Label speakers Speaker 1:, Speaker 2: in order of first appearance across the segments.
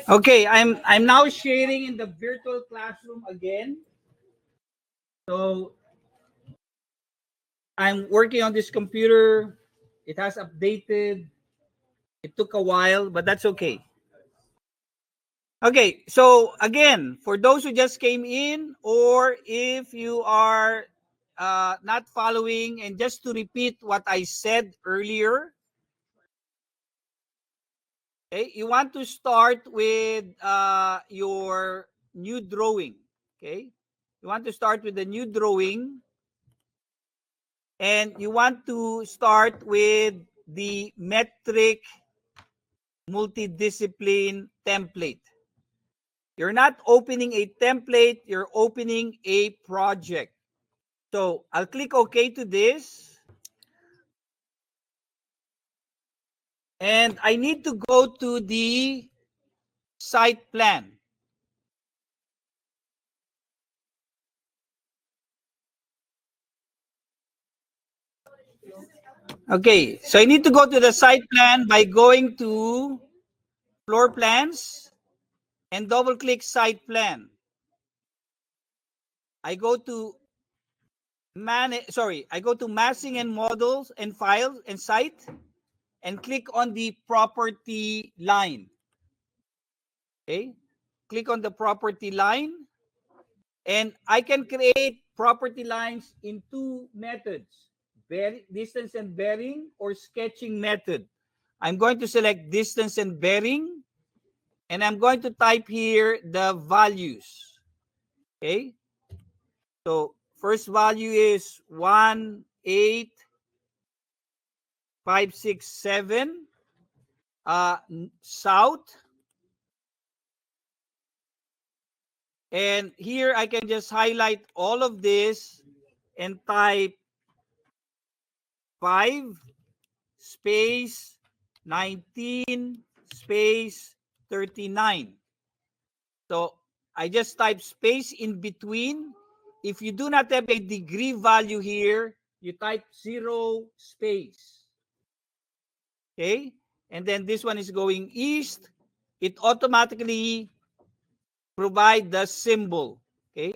Speaker 1: Okay, I'm now sharing in the virtual classroom again. So I'm working on this computer. It has updated. It took a while, but that's okay. Okay, so again, for those who just came in, or if you are not following, and just to repeat what I said earlier, okay, you want to start with your new drawing. Okay, you want to start with the new drawing, and you want to start with the metric multidiscipline template. You're not opening a template, you're opening a project. So I'll click OK to this. And I need to go to the site plan. Okay, so I need to go to the site plan by going to floor plans and double click site plan. I go to I go to massing and models and files and site and click on the property line. Okay, click on the property line, and I can create property lines in two methods: distance and bearing, or sketching method. I'm going to select distance and bearing, and I'm going to type here the values. Okay, so first value is 1, 8, 5, 6, 7 south. And here I can just highlight all of this and type 5 space 19 space 39. So I just type space in between. If you do not have a degree value here, you type 0 space. Okay, and then this one is going east. It automatically provide the symbol. Okay,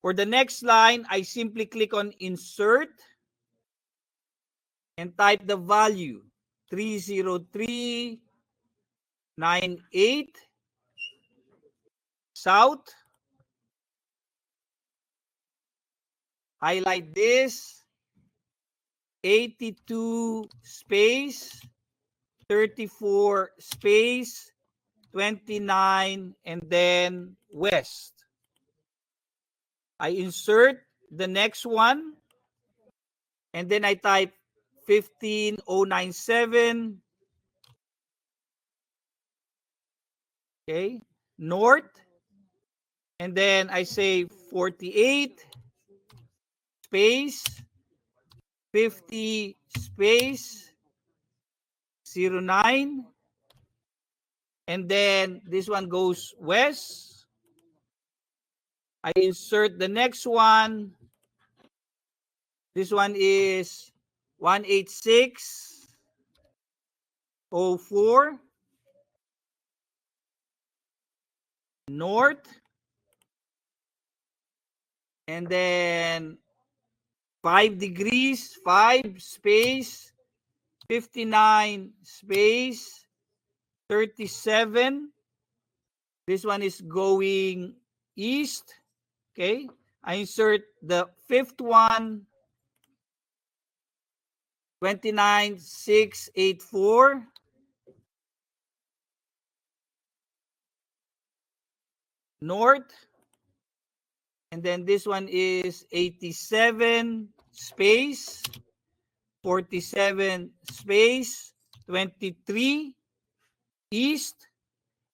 Speaker 1: for the next line, I simply click on insert and type the value 30398 south. Highlight this 82 space 34 space 29, and then west. I insert the next one, and then I type 15097. Okay, north, and then I say 48 space 50 space 09, and then this one goes west. I insert the next one. This one is 18604 north, and then 5 degrees 5 space 59 space 37. This one is going east. Okay, I insert the fifth one, 29684 north, and then this one is 87 space 47 space 23 east.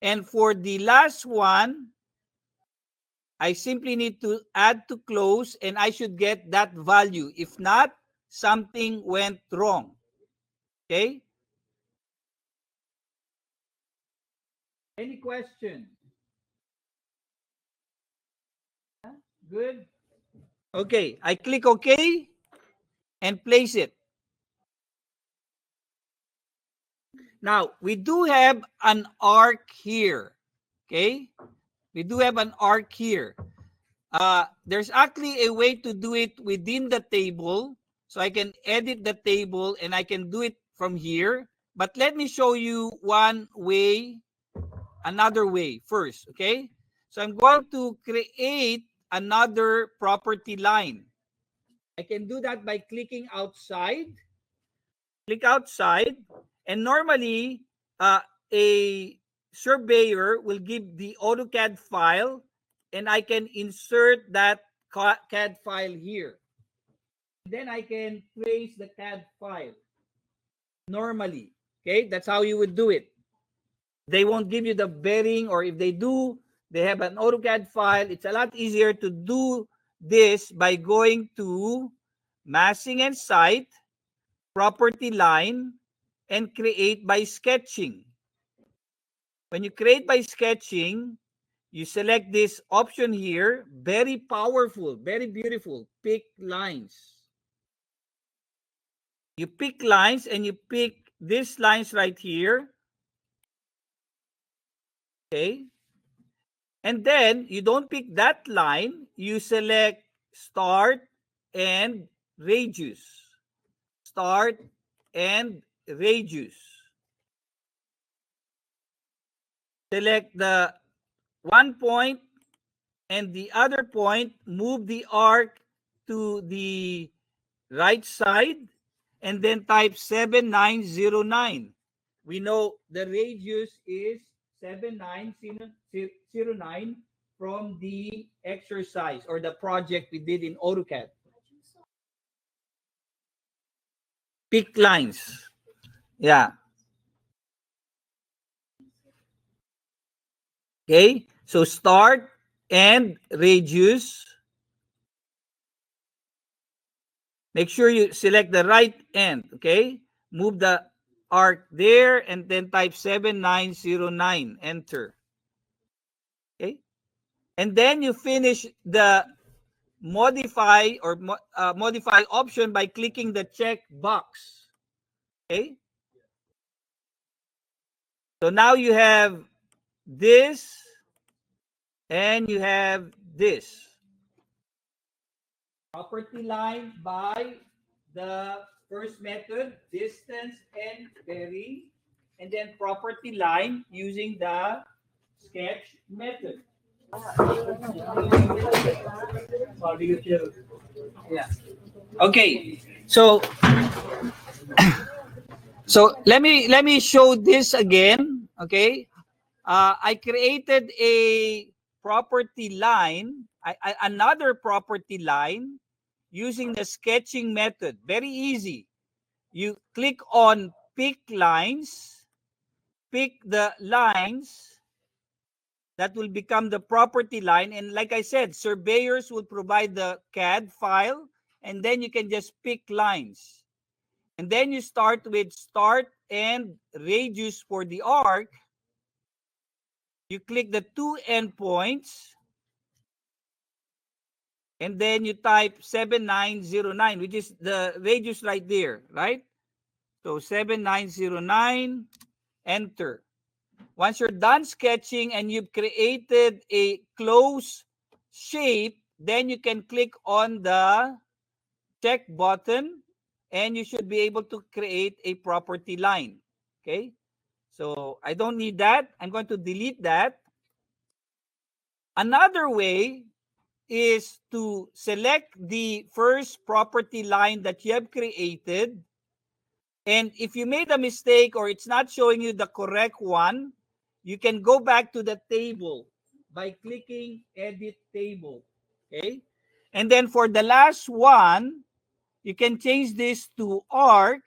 Speaker 1: And for the last one, I simply need to add to close, and I should get that value. If not, something went wrong. Okay? Any question? Good. Okay, I click OK and place it. Now, we do have an arc here. Okay? We do have an arc here. There's actually a way to do it within the table. So I can edit the table and I can do it from here. But let me show you one way, another way first. Okay? So I'm going to create another property line. I can do that by clicking outside. Click outside. And normally, a surveyor will give the AutoCAD file, and I can insert that CAD file here. Then I can trace the CAD file normally. Okay, that's how you would do it. They won't give you the bearing, or if they do, they have an AutoCAD file. It's a lot easier to do this by going to Massing and Site, Property Line, and create by sketching. When you create by sketching, you select this option here, very powerful, very beautiful, pick lines. You pick lines and you pick these lines right here. Okay. And then you don't pick that line, you select start and radius. Start and radius. Select the one point and the other point, move the arc to the right side, and then type 7909. We know the radius is 7909 from the exercise or the project we did in AutoCAD. Pick lines. Yeah. Okay. So start and radius. Make sure you select the right end. Okay. Move the arc there and then type 7909. Enter. Okay. And then you finish the modify or modify option by clicking the check box. Okay. So now you have this and you have this. Property line by the first method, distance and bearing, and then property line using the sketch method. Yeah. Okay. So let me show this again. Okay. I created a property line, another property line using the sketching method. Very easy. You click on pick lines, pick the lines that will become the property line. And like I said, surveyors will provide the CAD file, and then you can just pick lines. And then you start with start and radius for the arc. You click the two endpoints, and then you type 7909, which is the radius right there, right? So 7909, enter. Once you're done sketching and you've created a close shape, then you can click on the check button and you should be able to create a property line. Okay. So I don't need that. I'm going to delete that. Another way is to select the first property line that you have created. And if you made a mistake or it's not showing you the correct one, you can go back to the table by clicking edit table. Okay. And then for the last one, you can change this to arc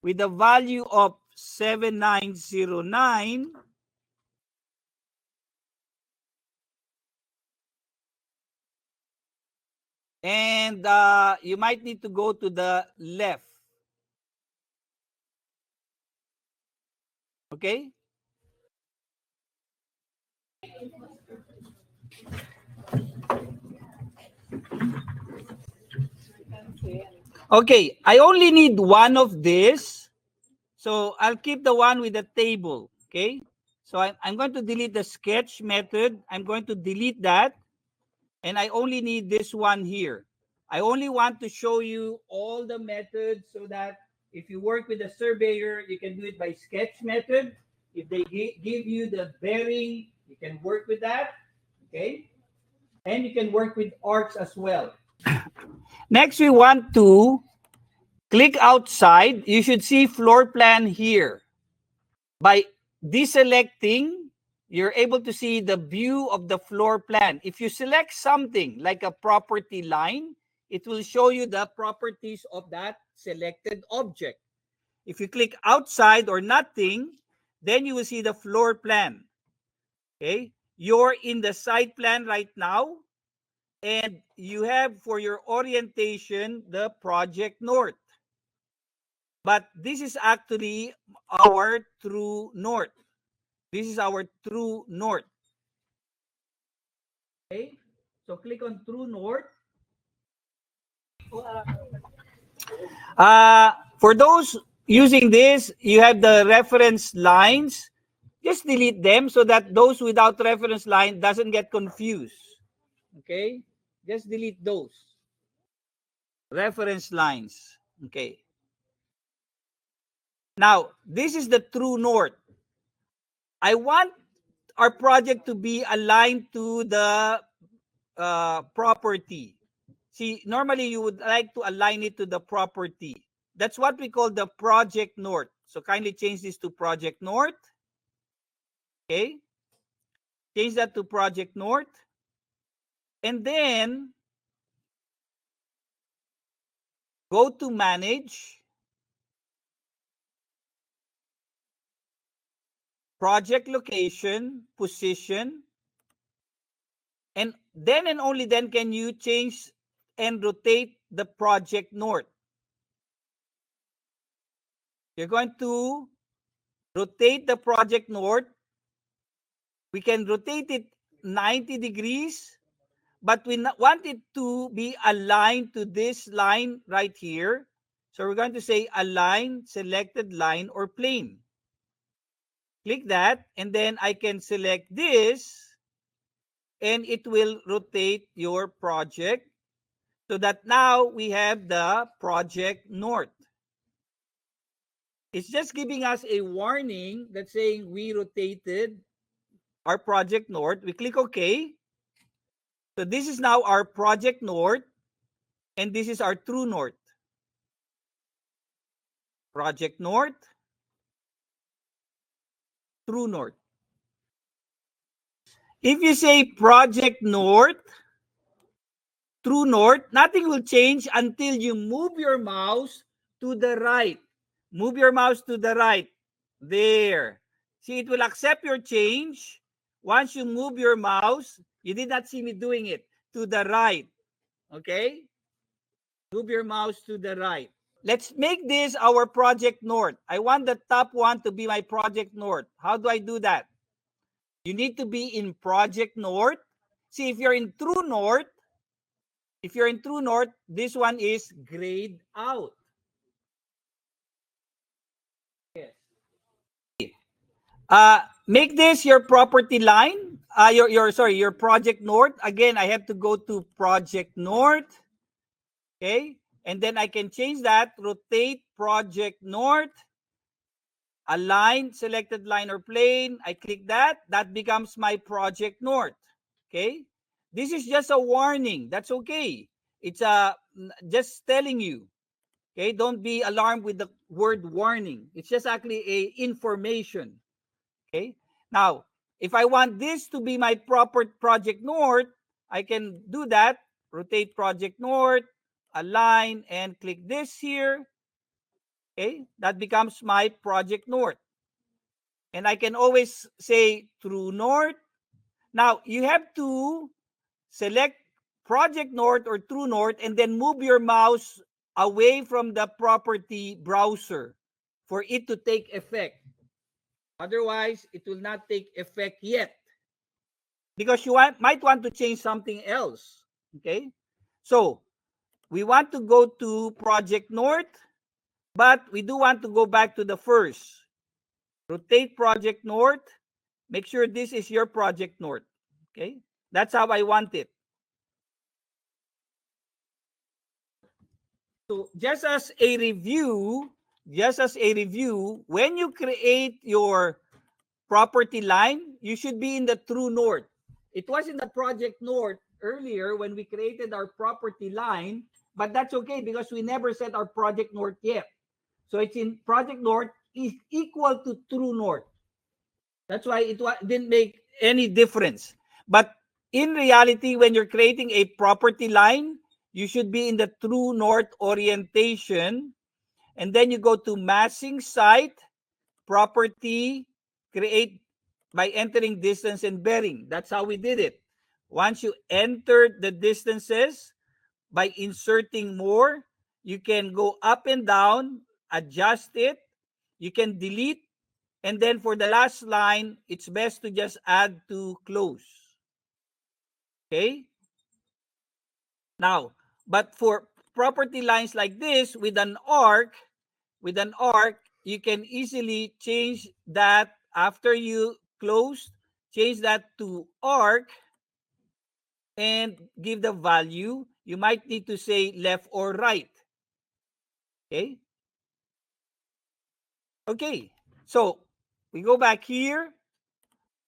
Speaker 1: with a value of 7909. And you might need to go to the left. Okay? Okay, I only need one of this. So I'll keep the one with the table, okay? So I'm going to delete the sketch method. I'm going to delete that. And I only need this one here. I only want to show you all the methods so that if you work with a surveyor, you can do it by sketch method. If they give you the bearing, you can work with that, okay? And you can work with arcs as well. Next, we want to click outside. You should see floor plan here. By deselecting, you're able to see the view of the floor plan. If you select something like a property line, it will show you the properties of that selected object. If you click outside or nothing, then you will see the floor plan. Okay, you're in the site plan right now, and you have for your orientation the project north. But this is actually our true north. This is our true north. Okay, so click on true north. For those using this, you have the reference lines. Just delete them so that those without reference line doesn't get confused. Okay, just delete those reference lines. Okay. Now, this is the true north. I want our project to be aligned to the property. See, normally you would like to align it to the property. That's what we call the project north. So kindly change this to project north. Okay. Change that to project north. And then go to manage. Project location, position. And then and only then can you change and rotate the project north. You're going to rotate the project north. We can rotate it 90 degrees, but we want it to be aligned to this line right here. So we're going to say align selected line or plane. Click that, and then I can select this, and it will rotate your project so that now we have the project north. It's just giving us a warning that's saying we rotated our project north. We click OK. So this is now our project north, and this is our true north. Project north, true north. If you say project north, true north, nothing will change until you move your mouse to the right. Move your mouse to the right. There. See, it will accept your change. Once you move your mouse, you did not see me doing it, to the right. Okay? Move your mouse to the right. Let's make this our project north. I want the top one to be my project north. How do I do that? You need to be in project north. See, if you're in true north, this one is grayed out. Yes. Make this your property line. Your project north. Again, I have to go to project north. Okay, and then I can change that. Rotate project north. Align selected line or plane. I click that. That becomes my project north. Okay, this is just a warning. That's okay. It's just telling you. Okay, don't be alarmed with the word warning. It's just actually a information. Okay, now if I want this to be my proper project north, I can do that. Rotate project north, align, and click this here. Okay, that becomes my project north. And I can always say true north. Now you have to select project north or true north and then move your mouse away from the property browser for it to take effect. Otherwise, it will not take effect yet because you might want to change something else. Okay, so we want to go to project north. But we do want to go back to the first. Rotate project north. Make sure this is your project north. Okay? That's how I want it. So just as a review, when you create your property line, you should be in the true north. It was in the project north earlier when we created our property line, but that's okay because we never set our project north yet. So it's in project north is equal to true north. That's why it didn't make any difference. But in reality, when you're creating a property line, you should be in the true north orientation. And then you go to massing site, property, create by entering distance and bearing. That's how we did it. Once you enter the distances by inserting more, you can go up and down, adjust it. You can delete. And then for the last line, it's best to just add to close. Okay? Now, but for property lines like this with an arc, you can easily change that after you close, change that to arc and give the value. You might need to say left or right. Okay? Okay. So, we go back here,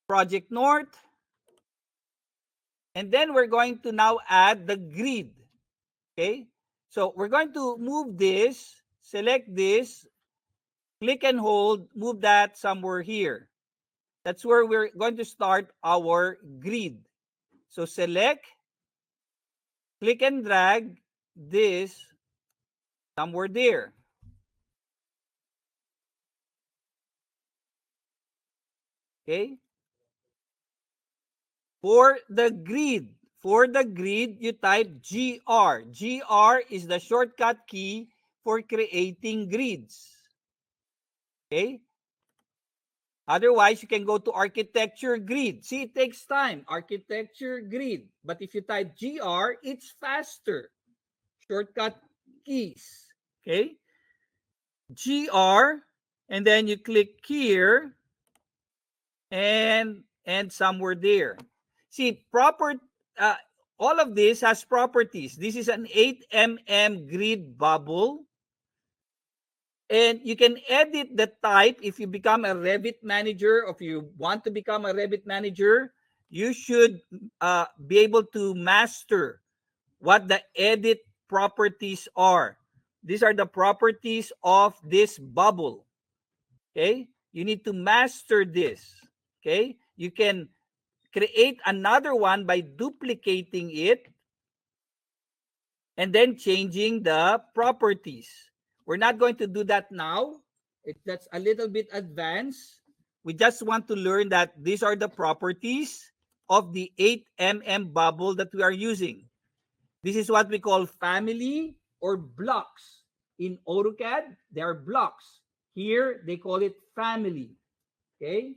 Speaker 1: project north, and then we're going to now add the grid. Okay? So, we're going to move this, select this, click and hold, move that somewhere here. That's where we're going to start our grid. So select, click and drag this somewhere there. Okay? For the grid, you type GR. GR is the shortcut key for creating grids. Okay? Otherwise, you can go to architecture grid. See, it takes time. Architecture grid. But if you type GR, it's faster. Shortcut keys. Okay? GR. And then you click here and somewhere there. See, all of this has properties. This is an 8 mm grid bubble. And you can edit the type if you become a Revit manager, or if you want to become a Revit manager, you should be able to master what the edit properties are. These are the properties of this bubble. Okay? You need to master this. Okay? You can create another one by duplicating it and then changing the properties. We're not going to do that now. That's a little bit advanced. We just want to learn that these are the properties of the 8 mm bubble that we are using. This is what we call family or blocks. In AutoCAD, they are blocks. Here, they call it family. Okay?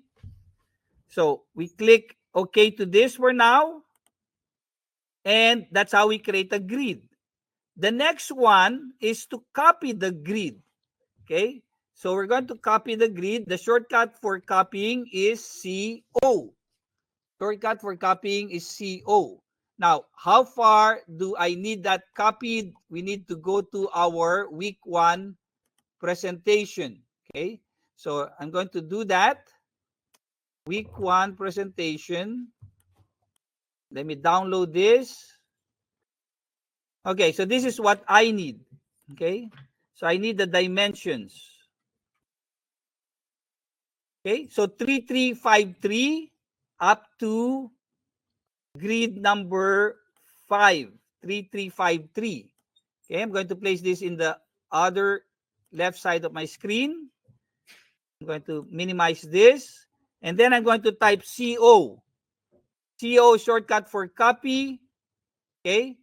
Speaker 1: So we click OK to this for now. And that's how we create a grid. The next one is to copy the grid. Okay? So we're going to copy the grid. The shortcut for copying is CO. Shortcut for copying is CO. Now, how far do I need that copied? We need to go to our week 1 presentation. Okay? So I'm going to do that. Week 1 presentation. Let me download this. Okay, so this is what I need. Okay, so I need the dimensions. Okay, so 3353 up to grid number 5, 3353. Okay, I'm going to place this in the other left side of my screen. I'm going to minimize this. And then I'm going to type CO. CO shortcut for copy. Okay,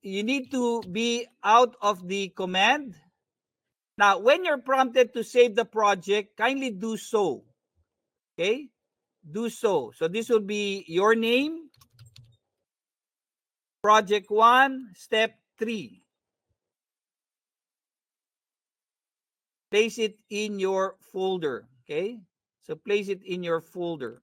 Speaker 1: you need to be out of the command. Now, when you're prompted to save the project, kindly do so. Okay? Do so. So this will be your name, project 1, step 3. place it in your folder. Okay, so place it in your folder.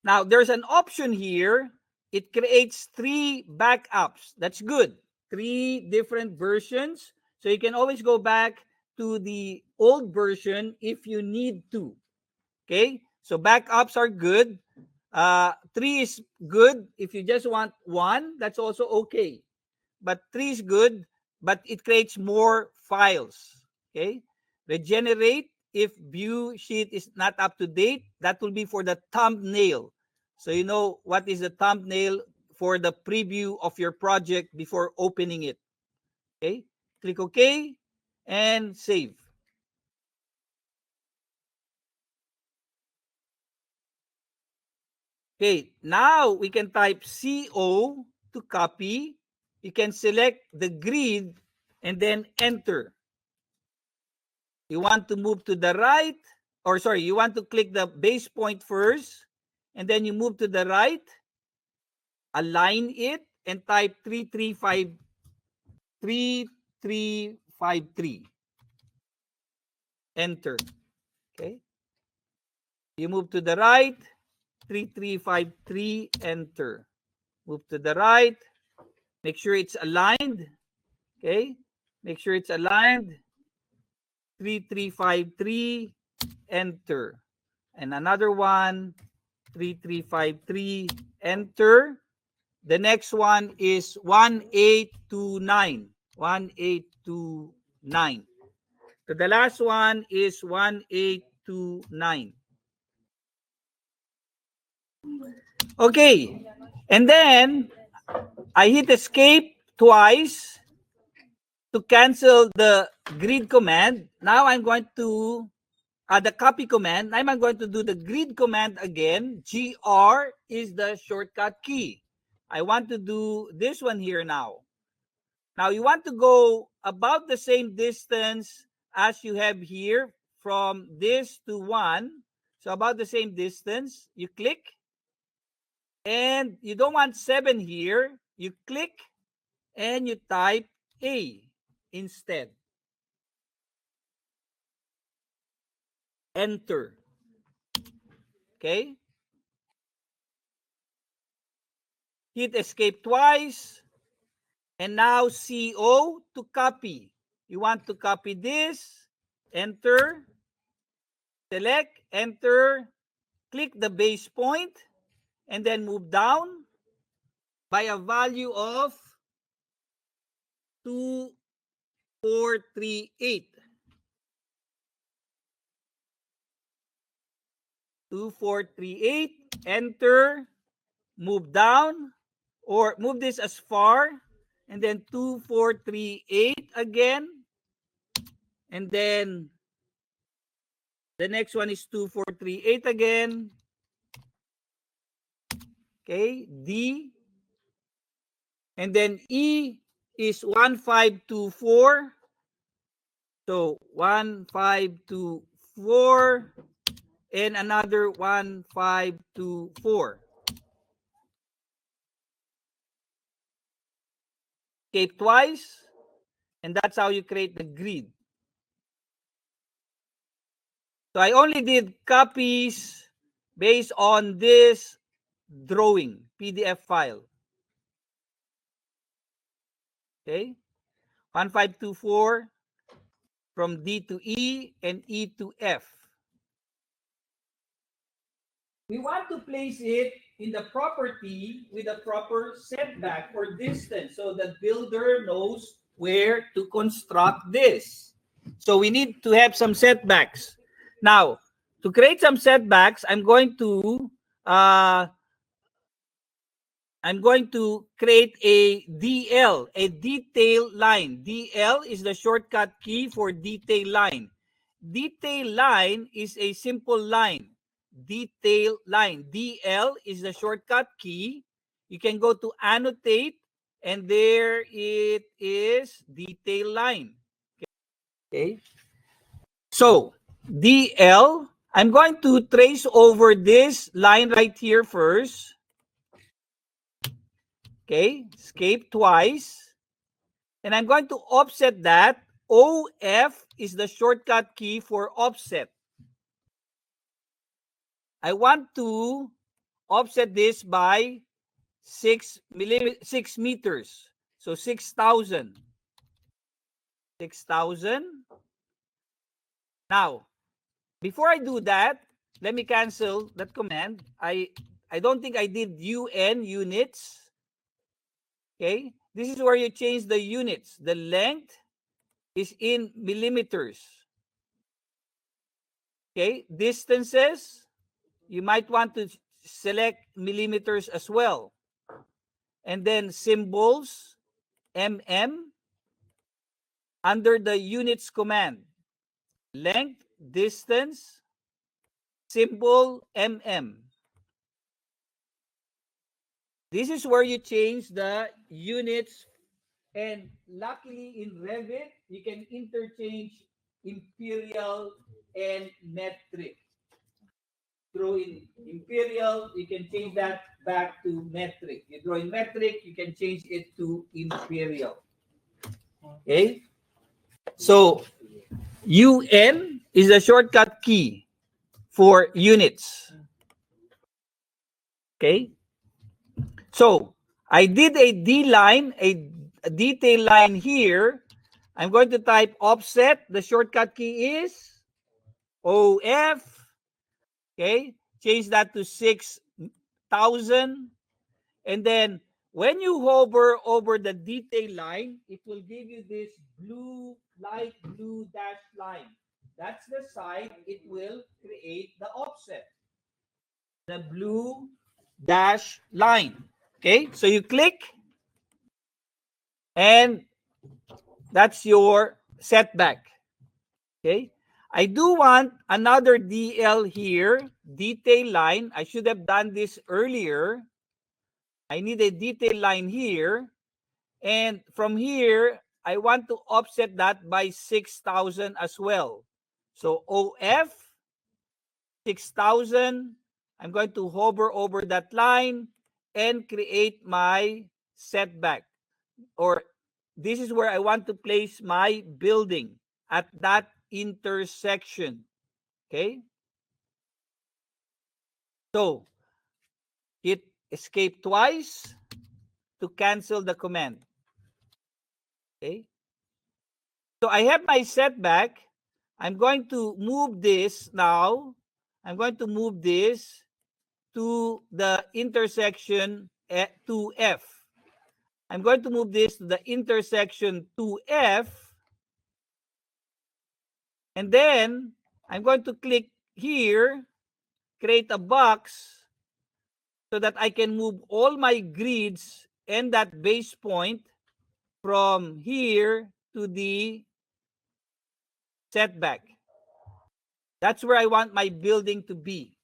Speaker 1: Now, there's an option here. It creates 3 backups. That's good. 3 different versions. So you can always go back to the old version if you need to. Okay? So backups are good. 3 is good. If you just want 1, that's also okay. But 3 is good, but it creates more files. Okay? Regenerate, if view sheet is not up to date, that will be for the thumbnail. So you know what is the thumbnail for the preview of your project before opening it. Okay? Click OK and save. Okay, now we can type CO to copy. You can select the grid and then enter. You want to move to the right, or sorry, you want to click the base point first, and then you move to the right, align it, and type 3353. Enter. Okay. You move to the right, 3353, enter. Move to the right. Make sure it's aligned. Okay. Make sure it's aligned. 3353, enter. And another one, 3353, enter. The next one is 1829. 1829. So the last one is 1829. Okay. And then I hit escape twice to cancel the grid command. Now I'm going to the copy command. I'm going to do the grid command again. GR is the shortcut key. I want to do this one here now. Now you want to go about the same distance as you have here from this to 1. So about the same distance. You click. And you don't want 7 here. You click and you type A instead. Enter. Okay. Hit escape twice. And now CO to copy. You want to copy this. Enter. Select. Enter. Click the base point. And then move down by a value of 2438. 2438. Enter. Move down or move this as far, and then 2438 again, and then the next one is 2438 again. Okay, D, and then E is 1524. So 1524 and another 1524. Escape twice, and that's how you create the grid. So I only did copies based on this drawing PDF file. Okay, 1524 from D to E and E to F. We want to place it in the property with a proper setback or distance so the builder knows where to construct this. So we need to have some setbacks. Now, to create some setbacks, I'm going to create a DL, a detail line. DL is the shortcut key for detail line. Detail line is a simple line. Detail line. DL is the shortcut key. You can go to annotate, and there it is, detail line. Okay. So DL, I'm going to trace over this line right here first. Okay, escape twice. And I'm going to offset that. OF is the shortcut key for offset. I want to offset this by 6 meters. So 6,000. 6,000. Now, before I do that, let me cancel that command. I don't think I did UN units. Okay, this is where you change the units. The length is in millimeters. Okay, distances, you might want to select millimeters as well. And then symbols, mm, under the units command. Length, distance, symbol, mm. This is where you change the units. And luckily in Revit, you can interchange imperial and metric. Throw in imperial, you can change that back to metric. You draw in metric, you can change it to imperial. Okay? So, UN is a shortcut key for units. Okay? So, I did a D line, a detail line here. I'm going to type offset. The shortcut key is OF. Okay? Change that to 6,000. And then when you hover over the detail line, it will give you this blue, light blue dash line. That's the side it will create the offset. The blue dash line. Okay, so you click, and that's your setback. Okay, I do want another DL here, detail line. I should have done this earlier. I need a detail line here. And from here, I want to offset that by 6,000 as well. So OF, 6,000. I'm going to hover over that line and create my setback. Or this is where I want to place my building, at that intersection. Okay? So, hit escape twice to cancel the command. Okay? So I have my setback. I'm going to move this now. I'm going to move this to the intersection 2F. I'm going to move this to the intersection 2F. And then I'm going to click here, create a box, so that I can move all my grids and that base point from here to the setback. That's where I want my building to be.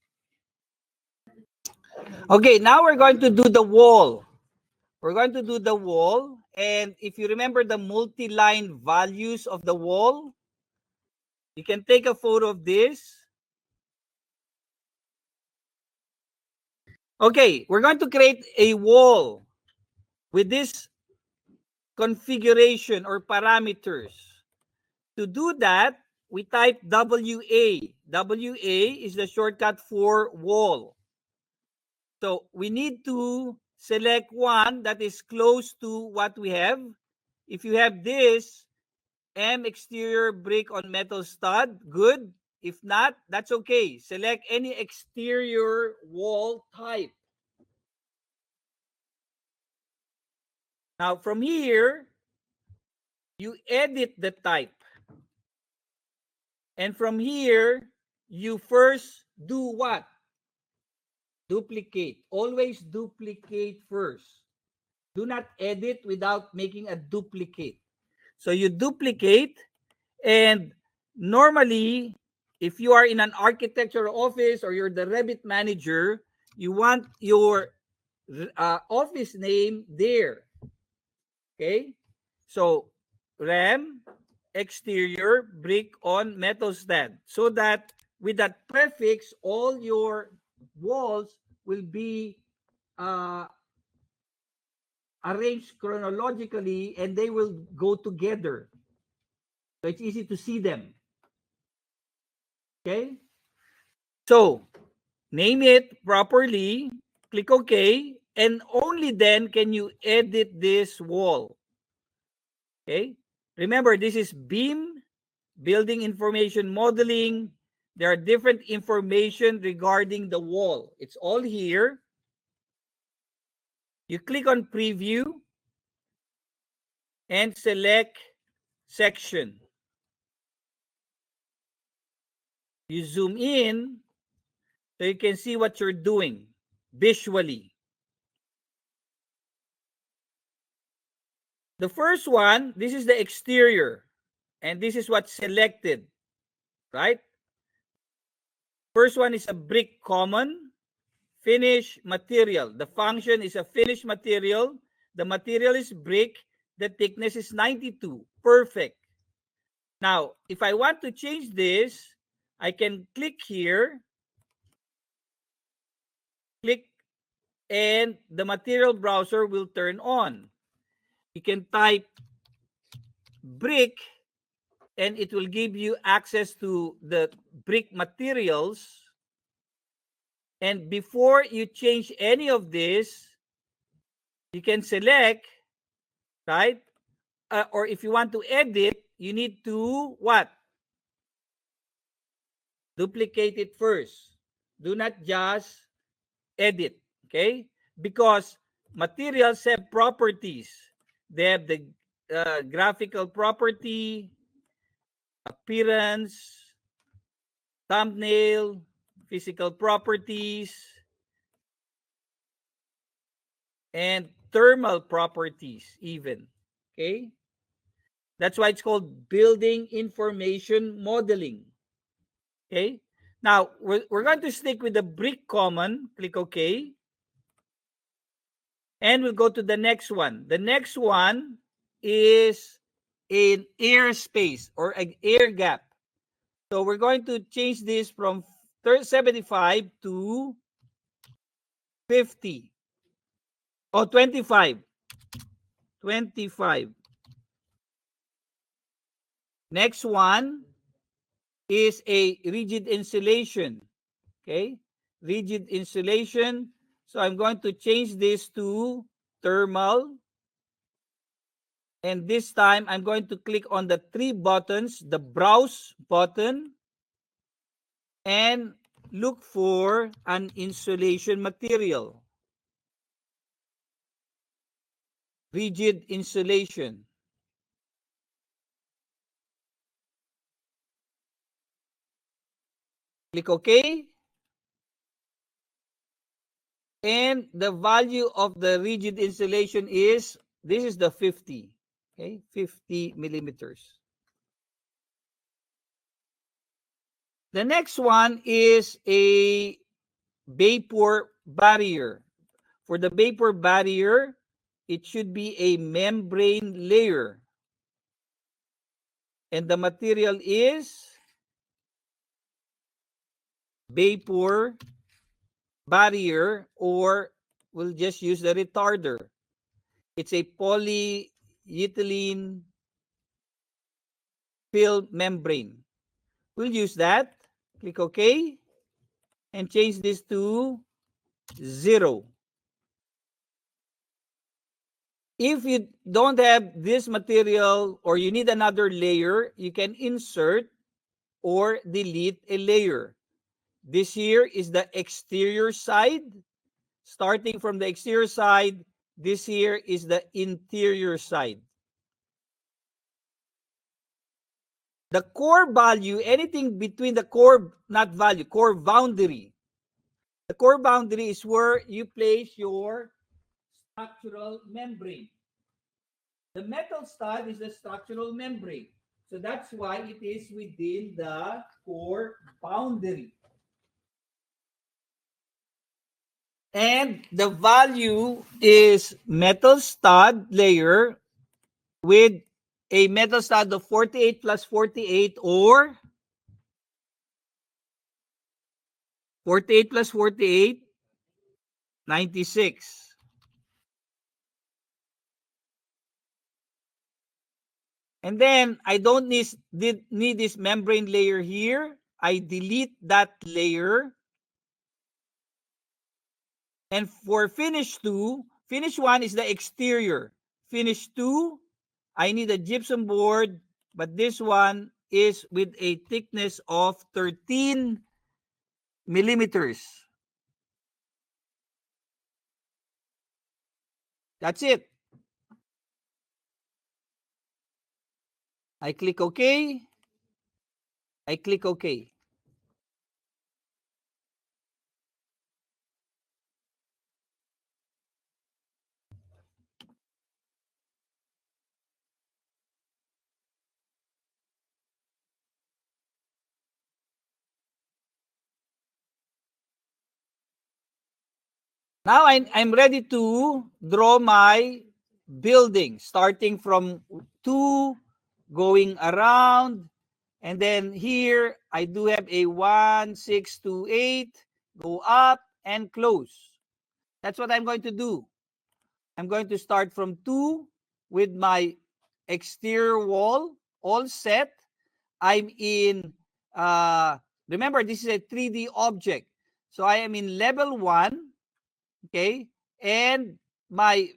Speaker 1: Okay, now we're going to do the wall. We're going to do the wall. And if you remember the multi-line values of the wall, you can take a photo of this. Okay, we're going to create a wall with this configuration or parameters. To do that, we type WA. WA is the shortcut for wall. So we need to select one that is close to what we have. If you have this, M exterior brick on metal stud, good. If not, that's okay. Select any exterior wall type. Now from here, you edit the type. And from here, you first do what? Duplicate. Always duplicate first. Do not edit without making a duplicate. So you duplicate, and normally, if you are in an architecture office or you're the Revit manager, you want your office name there. Okay? So, RAM, exterior, brick on metal stand, so that with that prefix, all your walls will be arranged chronologically, and they will go together. So it's easy to see them. Okay? So, name it properly, click OK, and only then can you edit this wall. Okay? Remember, this is BIM, Building Information Modeling. There are different information regarding the wall. It's all here. You click on Preview and select Section. You zoom in so you can see what you're doing visually. The first one, this is the exterior, and this is what's selected, right? First one is a brick common, finish material. The function is a finish material. The material is brick. The thickness is 92. Perfect. Now, if I want to change this, I can click here, click, and the material browser will turn on. You can type brick, and it will give you access to the brick materials. And before you change any of this, you can select, right? Or if you want to edit, you need to what? Duplicate it first. Do not just edit, okay? Because materials have properties. They have the graphical property, appearance, thumbnail, physical properties, and thermal properties even, okay? That's why it's called building information modeling, okay? Now, we're going to stick with the brick common. Click OK. And we'll go to the next one. The next one is an air space or an air gap. So we're going to change this from 75 to 50. Oh, 25. 25. Next one is a rigid insulation. Okay, rigid insulation. So I'm going to change this to thermal. And this time I'm going to click on the three buttons, the browse button, and look for an insulation material. Rigid insulation. Click OK. And the value of the rigid insulation is, this is the 50. Okay, 50 millimeters. The next one is a vapor barrier. For the vapor barrier, it should be a membrane layer. And the material is vapor barrier, or we'll just use the retarder. It's a polyethylene film membrane. We'll use that. Click OK. And change this to 0. If you don't have this material or you need another layer, you can insert or delete a layer. This here is the exterior side. Starting from the exterior side, this here is the interior side. The core value, anything between the core, not value, core boundary. The core boundary is where you place your structural membrane. The metal stud is the structural membrane. So that's why it is within the core boundary. And the value is metal stud layer with a metal stud of 48 plus 48, or 48 plus 48, 96. And then I don't need this membrane layer here. I delete that layer. And for finish 2, finish 1 is the exterior. Finish 2, I need a gypsum board, but this one is with a thickness of 13 millimeters. That's it. I click OK. I click OK. Now I'm ready to draw my building, starting from 2, going around, and then here I do have a 1, 6, 2, 8, go up and close. That's what I'm going to do. I'm going to start from 2 with my exterior wall all set. I'm in, remember, this is a 3D object. So I am in level 1, okay? And my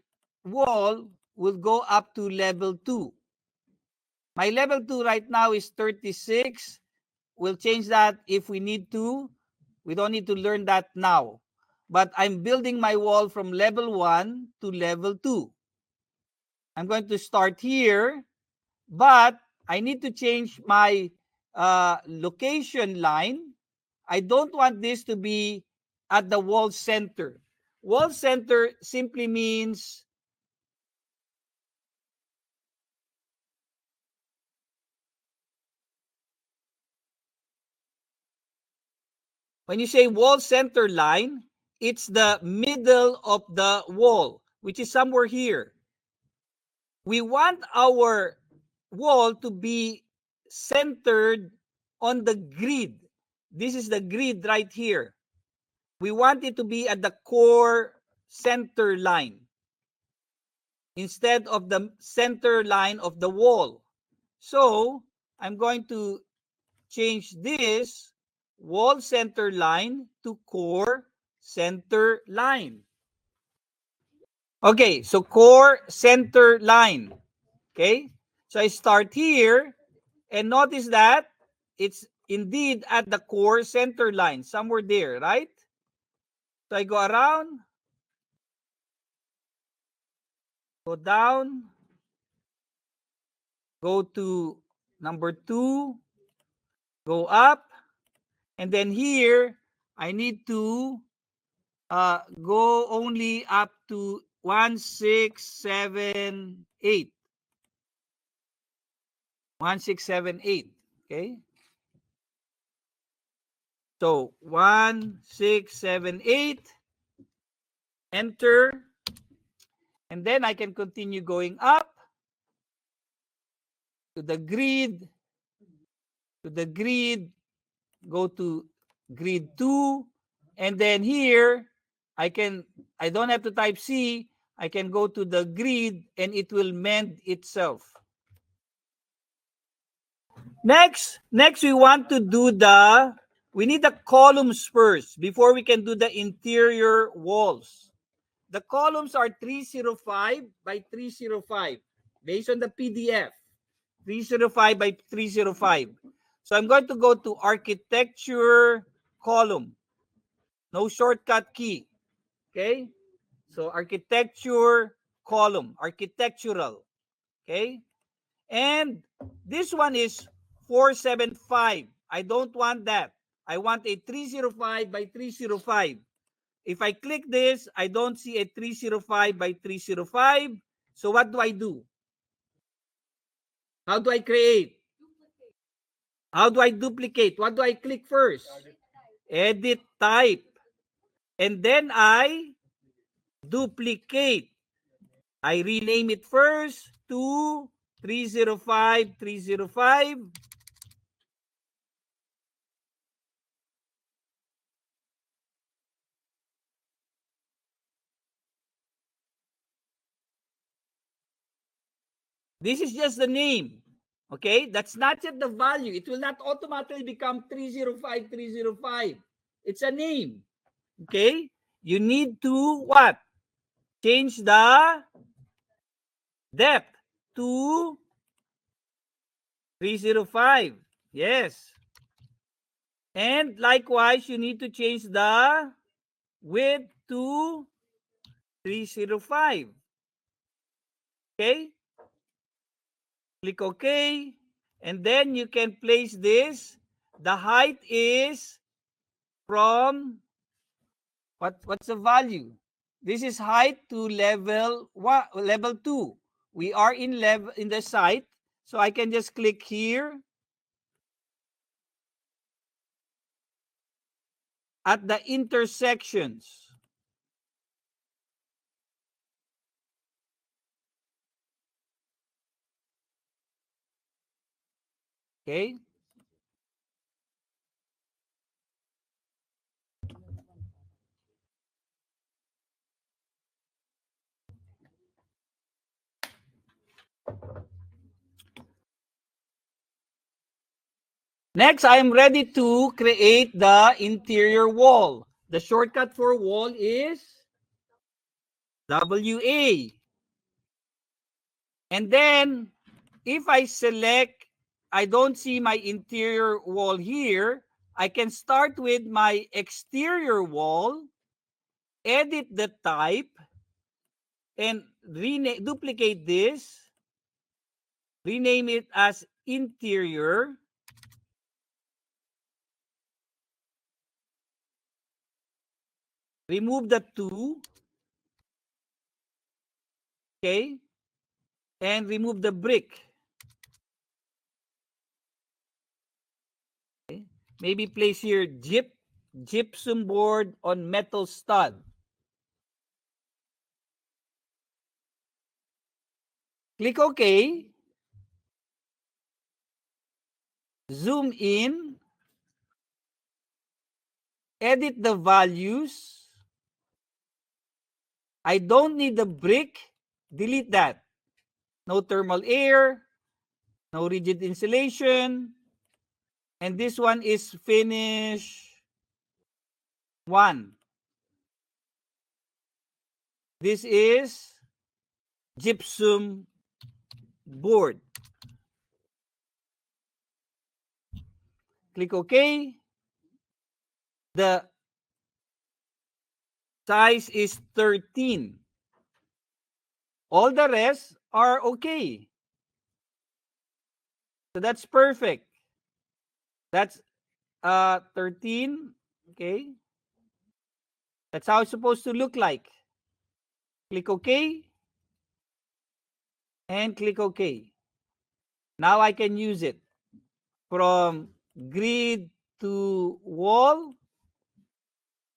Speaker 1: wall will go up to level 2. My level 2 right now is 36. We'll change that if we need to. We don't need to learn that now. But I'm building my wall from level 1 to level 2. I'm going to start here, but I need to change my location line. I don't want this to be at the wall center. Wall center simply means when you say wall center line, it's the middle of the wall, which is somewhere here. We want our wall to be centered on the grid. This is the grid right here. We want it to be at the core center line instead of the center line of the wall. So I'm going to change this wall center line to core center line. Okay, so core center line. Okay, so I start here and notice that it's indeed at the core center line, somewhere there, right? So I go around, go down, go to number 2, go up, and then here I need to go only up to 1, 6, 7, 8. 1, 6, 7, 8. Okay. So 1, 6, 7, 8. Enter. And then I can continue going up to the grid, go to grid 2. And then here, I don't have to type C. I can go to the grid and it will mend itself. Next we want to do we need the columns first before we can do the interior walls. The columns are 305 by 305 based on the PDF. 305 by 305. So I'm going to go to architecture column. No shortcut key. Okay? So architecture column, architectural. Okay? And this one is 475. I don't want that. I want a 305 by 305. If I click this, I don't see a 305 by 305. So what do I do? How do I create? How do I duplicate? What do I click first? Edit type. And then I duplicate. I rename it first to 305, 305. This is just the name. Okay, that's not yet the value. It will not automatically become 305, 305. It's a name. Okay, you need to what? Change the depth to 305. Yes. And likewise, you need to change the width to 305. Okay? Click OK. And then you can place this. The height is from what's the value? This is height to level 2. We are in the site, so I can just click here at the intersections. Okay? Next, I am ready to create the interior wall. The shortcut for wall is WA. And then, if I select, I don't see my interior wall here, I can start with my exterior wall, edit the type, and duplicate this, rename it as interior, remove the 2, okay, and remove the brick. Okay. Maybe place here gypsum board on metal stud. Click OK. Zoom in. Edit the values. I don't need the brick. Delete that. No thermal air. No rigid insulation. And this one is finish 1. This is gypsum board. Click OK. The size is 13. All the rest are okay. So that's perfect. That's 13. Okay. That's how it's supposed to look like. Click OK. And click OK. Now I can use it. From grid to wall.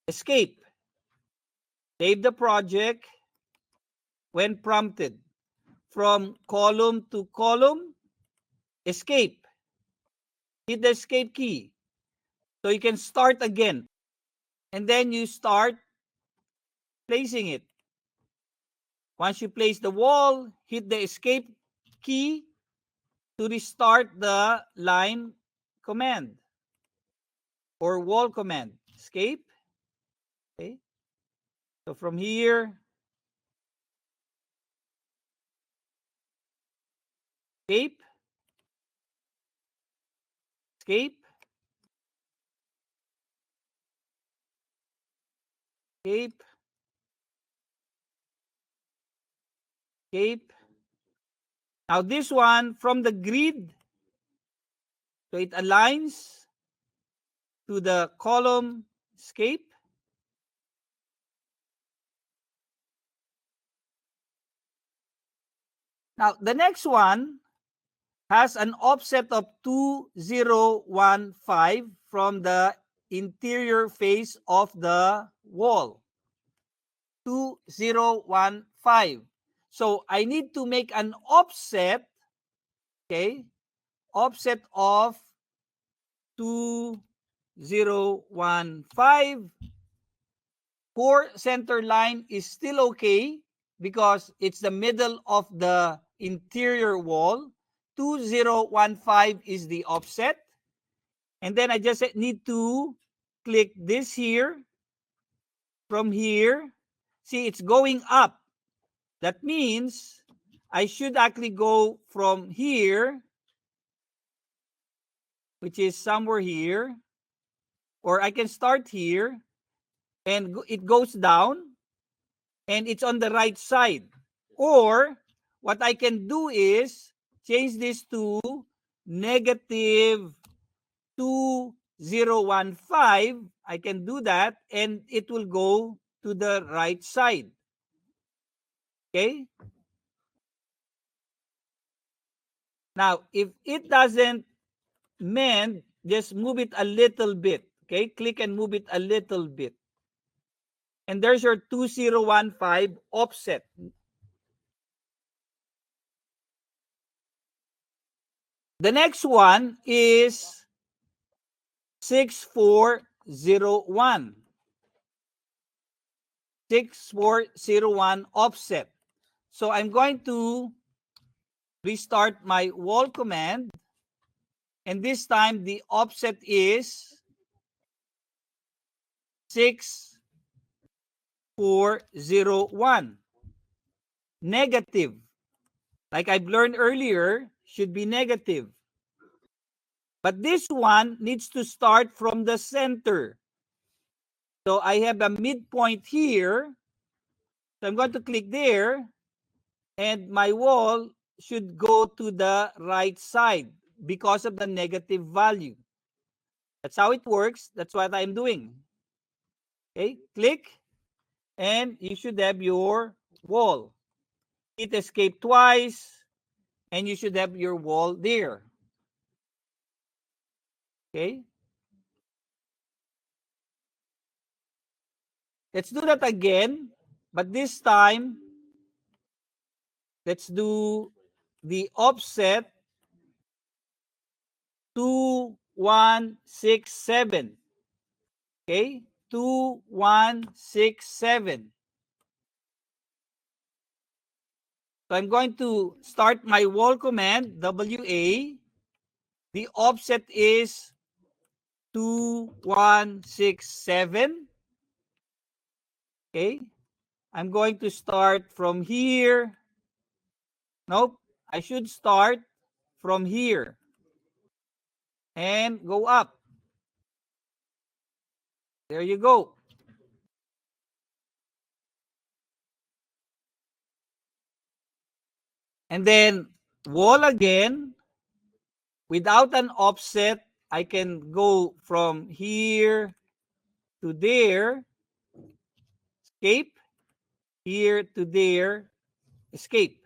Speaker 1: Escape. Save the project when prompted. From column to column. Escape. Hit the escape key. So you can start again. And then you start placing it. Once you place the wall, hit the escape key to restart the line command or wall command. Escape. Okay. So from here, escape, escape, escape, escape. Now this one from the grid, so it aligns to the column escape. Now the next one has an offset of 2015 from the interior face of the wall. 2015. So I need to make an offset, okay, offset of 2015. Core center line is still okay because it's the middle of the interior wall, 2015 is the offset, and then I just need to click this here. From here, see, it's going up. That means I should actually go from here, which is somewhere here, or I can start here, and it goes down, and it's on the right side. Or what I can do is change this to negative 2015. I can do that, and it will go to the right side. Okay? Now, if it doesn't mend, just move it a little bit. Okay? Click and move it a little bit. And there's your 2015 offset. The next one is 6401. 6401 offset. So I'm going to restart my wall command, and this time the offset is 6401. Negative. Like I've learned earlier, should be negative. But this one needs to start from the center. So I have a midpoint here. So I'm going to click there, and my wall should go to the right side because of the negative value. That's how it works. That's what I'm doing. Okay, click, and you should have your wall. Hit escape twice, and you should have your wall there. Okay. Let's do that again, but this time, let's do the offset 2167. Okay, 2167. So I'm going to start my wall command, WA. The offset is 2167. Okay, I'm going to start from here. Nope, I should start from here and go up. There you go. And then wall again. Without an offset, I can go from here to there, escape, here to there, escape.